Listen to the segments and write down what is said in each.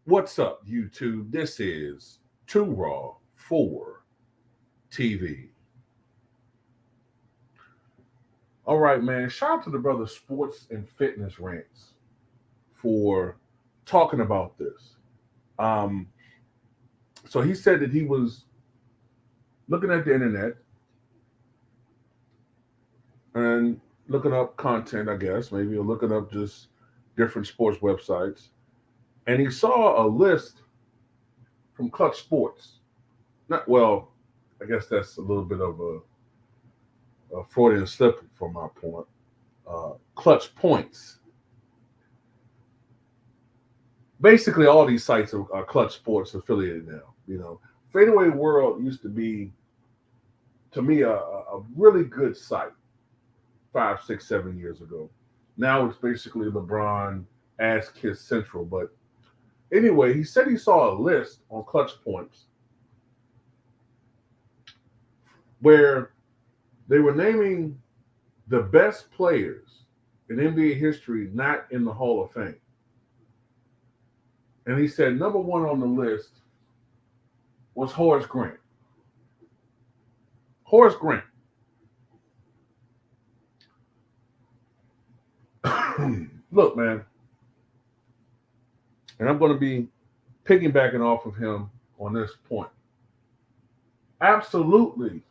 What's up, YouTube? This is Too Raw for TV. All right, man. Shout out to the brother Sports and Fitness Rants for talking about this. Um, so he said that he was looking at the internet and looking up content, I guess, maybe, or looking up just different sports websites. And he saw a list from Clutch Sports. Not well, I guess that's a little bit of a Freudian slip from my point. Clutch Points. Basically, all these sites are Clutch Sports affiliated now. Fadeaway World used to be, to me, a really good site 5, 6, 7 years ago. Now it's basically LeBron Ass Kiss Central. But anyway, he said he saw a list on Clutch Points where they were naming the best players in NBA history not in the Hall of Fame. And he said number one on the list was Horace Grant. Horace Grant. Look, man, and I'm going to be piggybacking off of him on this point. Absolutely,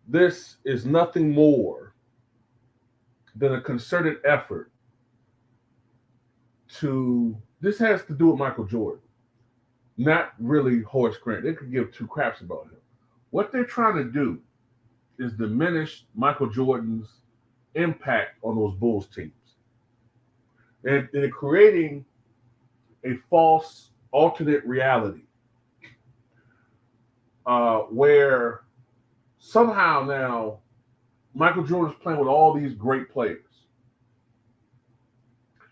this is nothing more than a concerted effort this has to do with Michael Jordan, not really Horace Grant. They could give two craps about him. What they're trying to do is diminish Michael Jordan's impact on those Bulls teams. And they're creating a false alternate reality where somehow now Michael Jordan's playing with all these great players.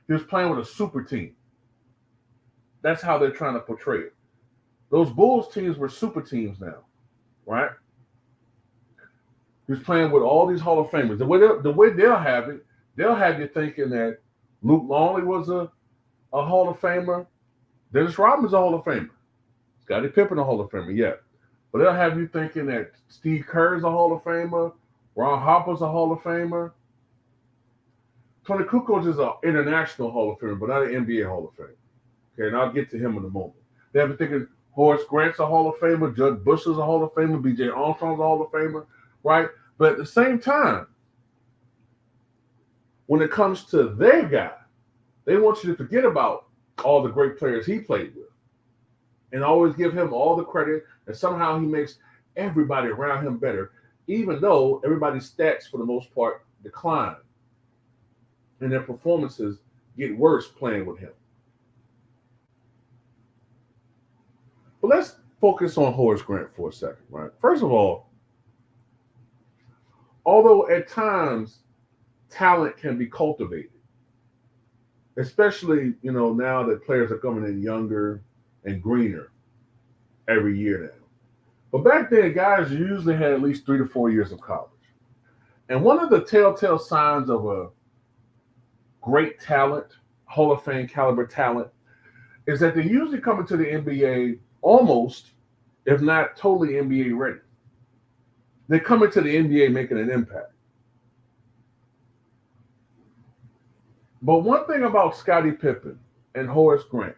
He was playing with a super team. That's how they're trying to portray it. Those Bulls teams were super teams now, right? He was playing with all these Hall of Famers. The way they'll have it, they'll have you thinking that Luke Longley was a Hall of Famer. Dennis Rodman's a Hall of Famer. Scottie Pippen a Hall of Famer, yeah. But they'll have you thinking that Steve Kerr's a Hall of Famer, Ron Harper's a Hall of Famer. Tony Kukoc is an international Hall of Famer, but not an NBA Hall of Famer. Okay, and I'll get to him in a moment. They have you thinking Horace Grant's a Hall of Famer, Judd Bush is a Hall of Famer, B.J. Armstrong's a Hall of Famer, right? But at the same time, when it comes to their guy, they want you to forget about all the great players he played with and always give him all the credit, and somehow he makes everybody around him better, even though everybody's stats, for the most part, decline and their performances get worse playing with him. But let's focus on Horace Grant for a second, right? First of all, although at times talent can be cultivated, especially, now that players are coming in younger and greener every year now. But back then, guys usually had at least 3 to 4 years of college. And one of the telltale signs of a great talent, Hall of Fame caliber talent, is that they usually come into the NBA almost, if not totally NBA ready. They come into the NBA making an impact. But one thing about Scottie Pippen and Horace Grant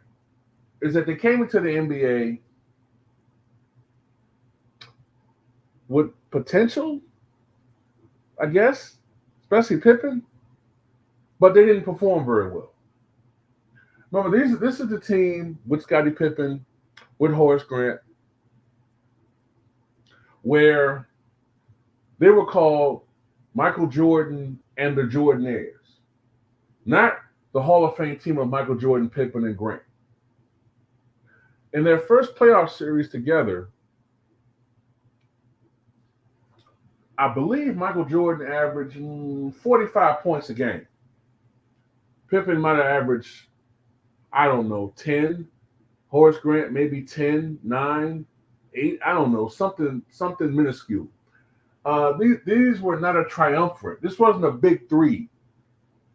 is that they came into the NBA with potential, I guess, especially Pippen, but they didn't perform very well. Remember, this is the team with Scottie Pippen, with Horace Grant, where they were called Michael Jordan and the Jordanaires, not the Hall of Fame team of Michael Jordan, Pippen, and Grant. In their first playoff series together, I believe Michael Jordan averaged 45 points a game. Pippen might have averaged, 10. Horace Grant maybe 10, 9, 8. I don't know, something minuscule. These were not a triumvirate. This wasn't a big three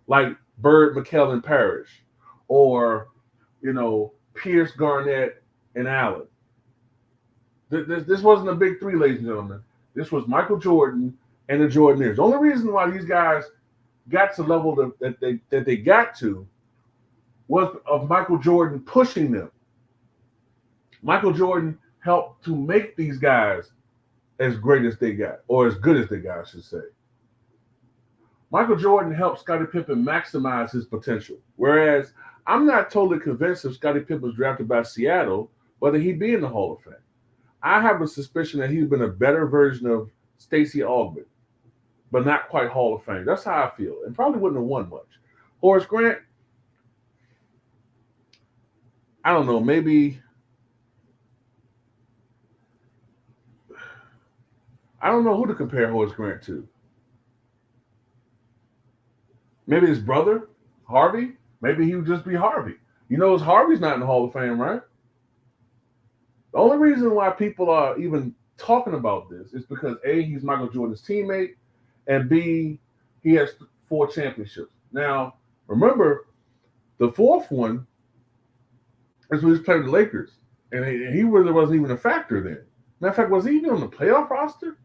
like Bird, McHale, and Parrish, or Pierce, Garnett, and Allen. This wasn't a big three, ladies and gentlemen. This was Michael Jordan and the Jordanaires. The only reason why these guys got to the level that they got to was of Michael Jordan pushing them. Michael Jordan helped to make these guys as great as they got, or as good as they got, I should say. Michael Jordan helped Scottie Pippen maximize his potential. Whereas I'm not totally convinced if Scottie Pippen was drafted by Seattle, whether he'd be in the Hall of Fame. I have a suspicion that he's been a better version of Stacey Augmon, but not quite Hall of Fame. That's how I feel, and probably wouldn't have won much. Horace Grant, I don't know, maybe I don't know who to compare Horace Grant to. Maybe his brother, Harvey. Maybe he would just be Harvey. You know, Harvey's not in the Hall of Fame, right? The only reason why people are even talking about this is because A, he's Michael Jordan's teammate, and B, he has 4 championships. Now, remember, the 4th one is when he was playing the Lakers, and he really wasn't even a factor then. Matter of fact, was he even on the playoff roster?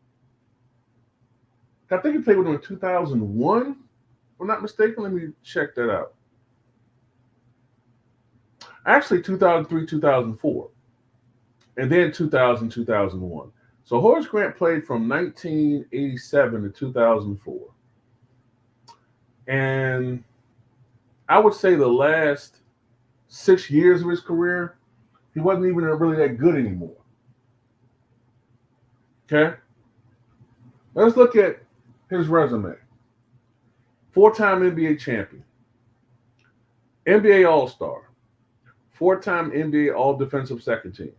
I think he played with him in 2001, if I'm not mistaken. Let me check that out. Actually, 2003, 2004. And then 2000, 2001. So Horace Grant played from 1987 to 2004. And I would say the last 6 years of his career, he wasn't even really that good anymore. Okay? Let's look at his resume. 4-time NBA champion. NBA All-Star. 4-time NBA All-Defensive Second Team.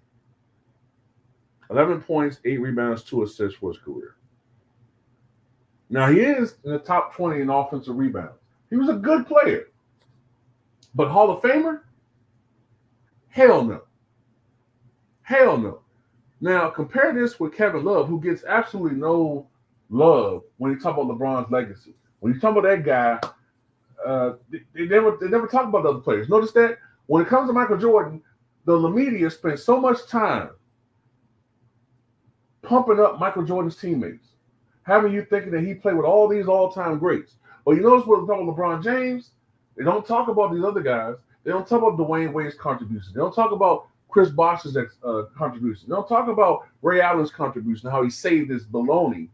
11 points, 8 rebounds, 2 assists for his career. Now, he is in the top 20 in offensive rebounds. He was a good player. But Hall of Famer? Hell no. Hell no. Now, compare this with Kevin Love, who gets absolutely no love when you talk about LeBron's legacy. When you talk about that guy, they never talk about the other players. Notice that when it comes to Michael Jordan, the media spent so much time pumping up Michael Jordan's teammates, having you thinking that he played with all these all-time greats. But you notice what about LeBron James? They don't talk about these other guys. They don't talk about Dwayne Wade's contributions. They don't talk about Chris Bosh's contribution. They don't talk about Ray Allen's contribution, how he saved his baloney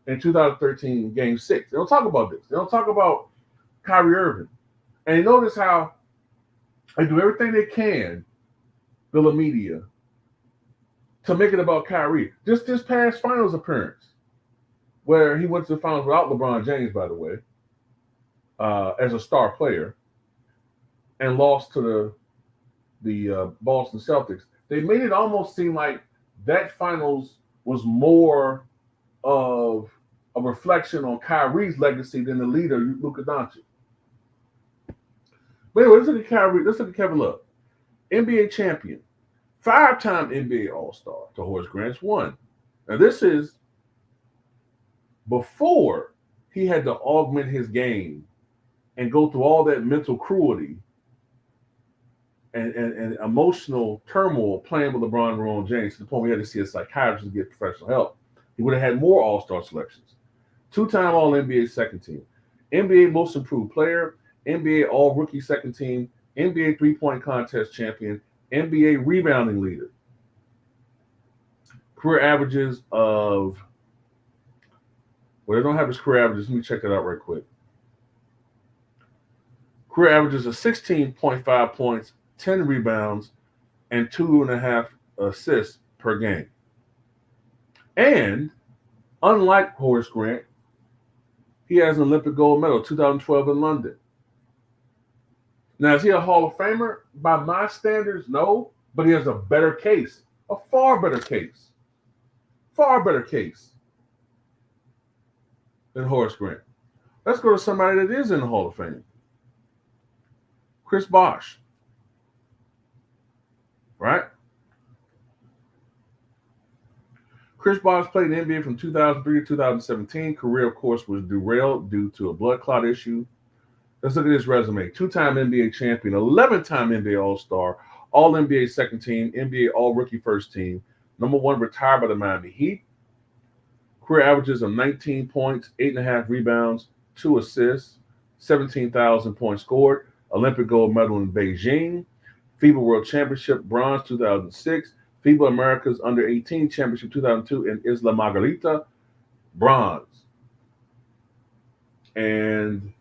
in 2013 Game 6. They don't talk about this. They don't talk about Kyrie Irving. And you notice how they do everything they can, the media, to make it about Kyrie. Just this past finals appearance, where he went to the finals without LeBron James, by the way, as a star player, and lost to the Boston Celtics. They made it almost seem like that finals was more of a reflection on Kyrie's legacy than the leader, Luka Doncic. But anyway, let's look at Kyrie. Let's look at Kevin Love. NBA champion. 5-time NBA All-Star to Horace Grant's 1. Now, this is before he had to augment his game and go through all that mental cruelty and emotional turmoil playing with LeBron and Ron James to the point where he had to see a psychiatrist to get professional help. He would have had more All-Star selections. 2-time All-NBA second team. NBA Most Improved Player. NBA All-Rookie second team. NBA three-point contest champion. NBA rebounding leader. Career averages of, well, they don't have his career averages. Let me check that out right quick. Career averages of 16.5 points, 10 rebounds, and 2.5 assists per game. And unlike Horace Grant, he has an Olympic gold medal, 2012 in London. Now, is he a Hall of Famer? By my standards, no, but he has a better case, a far better case than Horace Grant. Let's go to somebody that is in the Hall of Fame. Chris Bosh. Right? Chris Bosh played in the NBA from 2003 to 2017. Career, of course, was derailed due to a blood clot issue Let's look at his resume. Two-time NBA champion, 11-time NBA All-Star, All-NBA second team, NBA All-Rookie first team, number one retired by the Miami Heat. Career averages of 19 points, 8.5 rebounds, 2 assists, 17,000 points scored. Olympic gold medal in Beijing. FIBA World Championship bronze 2006. FIBA Americas Under 18 Championship 2002 in Isla Margarita, bronze. And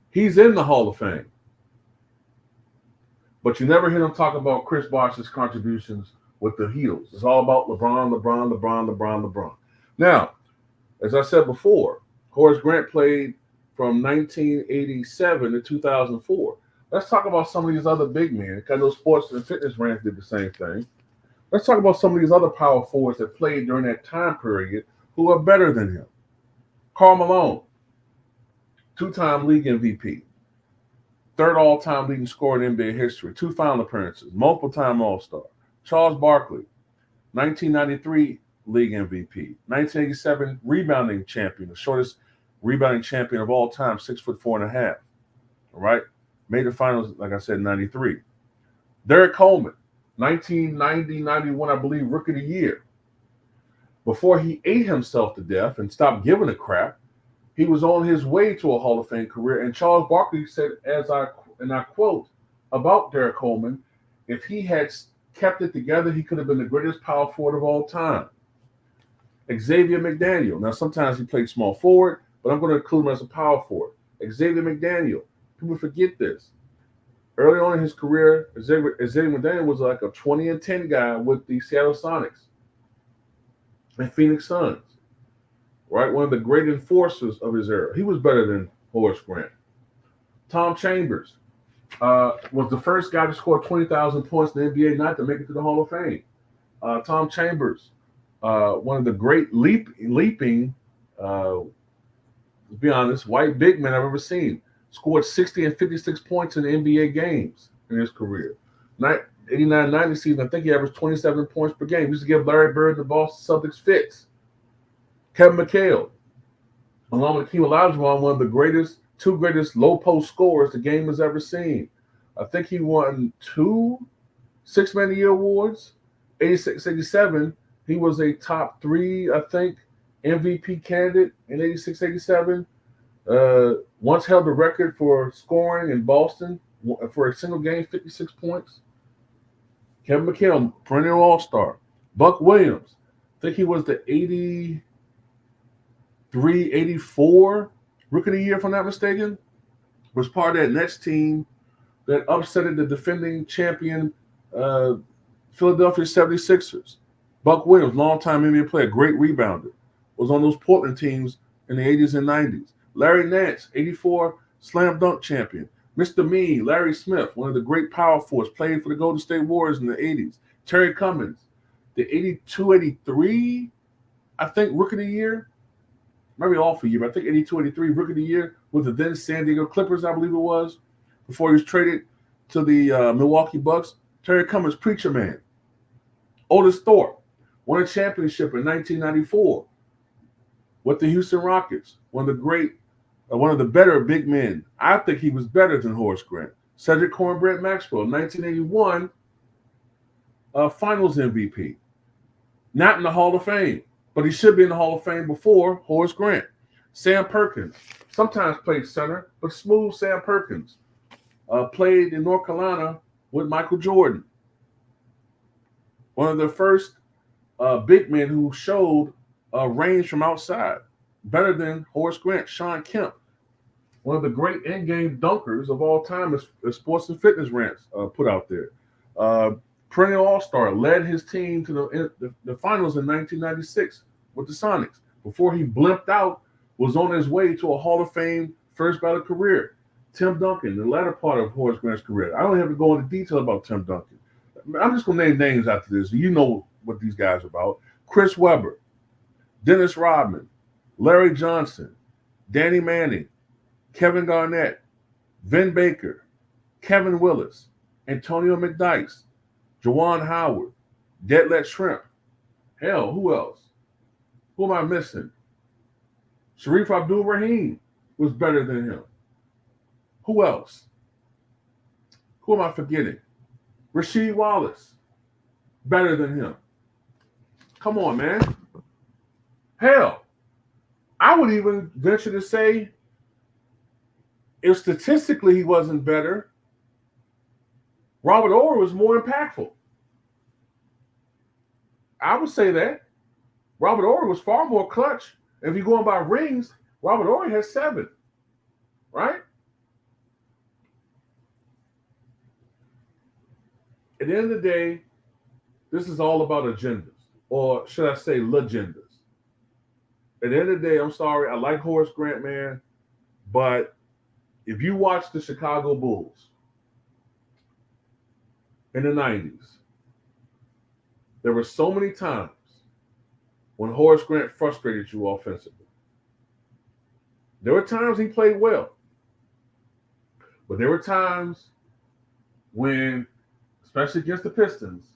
he's in the Hall of Fame. But you never hear him talk about Chris Bosh's contributions with the Heels. It's all about LeBron. Now, as I said before, Horace Grant played from 1987 to 2004. Let's talk about some of these other big men. I know Sports and Fitness Rants did the same thing. Let's talk about some of these other power forwards that played during that time period who are better than him. Karl Malone, two-time league MVP, third all-time leading scorer in NBA history, 2 final appearances, multiple-time All-Star. Charles Barkley, 1993 league MVP, 1987 rebounding champion, the shortest rebounding champion of all time, 6'4.5". All right, made the finals, like I said, 93. Derek Coleman, 1990-91, I believe, Rookie of the Year. Before he ate himself to death and stopped giving a crap, he was on his way to a Hall of Fame career. And Charles Barkley said, I quote, about Derek Coleman, if he had kept it together, he could have been the greatest power forward of all time. Xavier McDaniel. Now, sometimes he played small forward, but I'm going to include him as a power forward. Xavier McDaniel. People forget this. Early on in his career, Xavier McDaniel was like a 20-10 guy with the Seattle Sonics and Phoenix Suns. Right? One of the great enforcers of his era. He was better than Horace Grant. Tom Chambers was the first guy to score 20,000 points in the NBA not to make it to the Hall of Fame. Tom Chambers, one of the great leaping, to be honest, white big men I've ever seen. Scored 60 and 56 points in the NBA games in his career. 89-90 season, I think he averaged 27 points per game. He used to give Larry Bird and the Boston Celtics fits. Kevin McHale, along with Hakeem Olajuwon, one of the two greatest low post scorers the game has ever seen. I think he won 2 Six-Man of the Year awards. 86, 87, he was a top 3, I think, MVP candidate in 86, 87. Once held the record for scoring in Boston for a single game, 56 points. Kevin McHale, perennial All-Star. Buck Williams, I think he was the 83, 84 Rookie of the Year, if I'm not mistaken. Was part of that Nets team that upsetted the defending champion Philadelphia 76ers. Buck Williams, longtime NBA player, great rebounder, was on those Portland teams in the 80s and 90s. Larry Nance, 84 slam dunk champion. Mr. Me, Larry Smith, one of the great power forwards, played for the Golden State Warriors in the 80s. Terry Cummings, the 82-83, I think, Rookie of the Year. Maybe off a year, but I think 82-83 Rookie of the Year with the then San Diego Clippers, I believe it was, before he was traded to the Milwaukee Bucks. Terry Cummings, Preacher Man. Otis Thorpe won a championship in 1994 with the Houston Rockets. One of the better big men. I think he was better than Horace Grant. Cedric Cornbread Maxwell, 1981 Finals MVP. Not in the Hall of Fame, but he should be in the Hall of Fame before Horace Grant. Sam Perkins, sometimes played center, but smooth Sam Perkins. Played in North Carolina with Michael Jordan. One of the first big men who showed range from outside. Better than Horace Grant. Sean Kemp, one of the great in-game dunkers of all time, as Sports and Fitness Rants put out there. Perennial All-Star, led his team to the finals in 1996 with the Sonics. Before he blimped out, was on his way to a Hall of Fame first ballot career. Tim Duncan, the latter part of Horace Grant's career. I don't have to go into detail about Tim Duncan. I'm just going to name names after this. You know what these guys are about. Chris Webber, Dennis Rodman, Larry Johnson, Danny Manning, Kevin Garnett, Vin Baker, Kevin Willis, Antonio McDyess, Juwan Howard, Detlef Shrimp. Hell, who else? Who am I missing? Sharif Abdul-Rahim was better than him. Who else? Who am I forgetting? Rasheed Wallace. Better than him. Come on, man. Hell, I would even venture to say if statistically he wasn't better, Robert Ory was more impactful. I would say that. Robert Ory was far more clutch. And if you're going by rings, Robert Ory has 7, right? At the end of the day, this is all about agendas, or should I say legendas. At the end of the day, I'm sorry, I like Horace Grant, man, but if you watch the Chicago Bulls in the 90s, there were so many times when Horace Grant frustrated you offensively. There were times he played well, but there were times when, especially against the Pistons,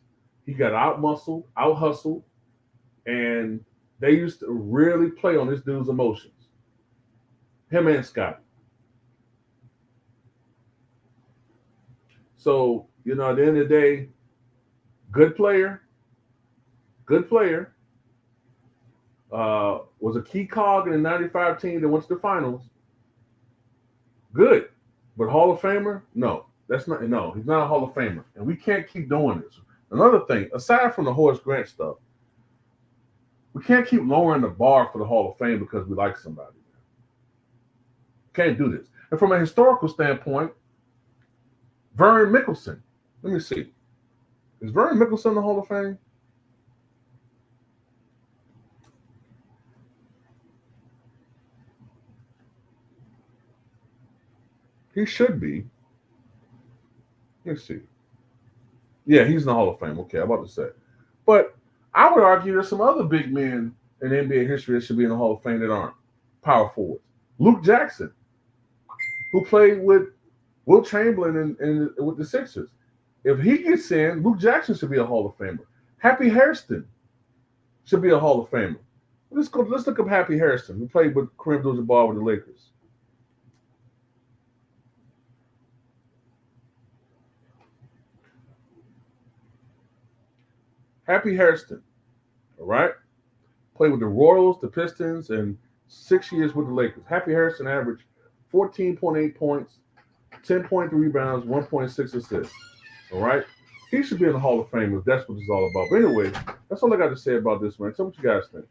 he got out-muscled, out-hustled, and they used to really play on this dude's emotions. Him and Scott. So, at the end of the day, good player, was a key cog in the 95 team that went to the finals. Good. But Hall of Famer? No. He's not a Hall of Famer. And we can't keep doing this. Another thing, aside from the Horace Grant stuff, we can't keep lowering the bar for the Hall of Fame because we like somebody. Can't do this. And from a historical standpoint, Vern Mickelson. Let me see. Is Vern Mickelson in the Hall of Fame? He should be. Let's see. Yeah, he's in the Hall of Fame. Okay, I'm about to say. But I would argue there's some other big men in NBA history that should be in the Hall of Fame that aren't power forwards. Luke Jackson, who played with Will Chamberlain and with the Sixers. If he gets in, Luke Jackson should be a Hall of Famer. Happy Hairston should be a Hall of Famer. Let's look up Happy Hairston, who played with Kareem Abdul-Jabbar with the Lakers. Happy Hairston, all right? Played with the Royals, the Pistons, and 6 years with the Lakers. Happy Hairston averaged 14.8 points, 10.3 rebounds, 1.6 assists. All right? He should be in the Hall of Fame if that's what it's all about. But anyway, that's all I got to say about this, man. Tell me what you guys think.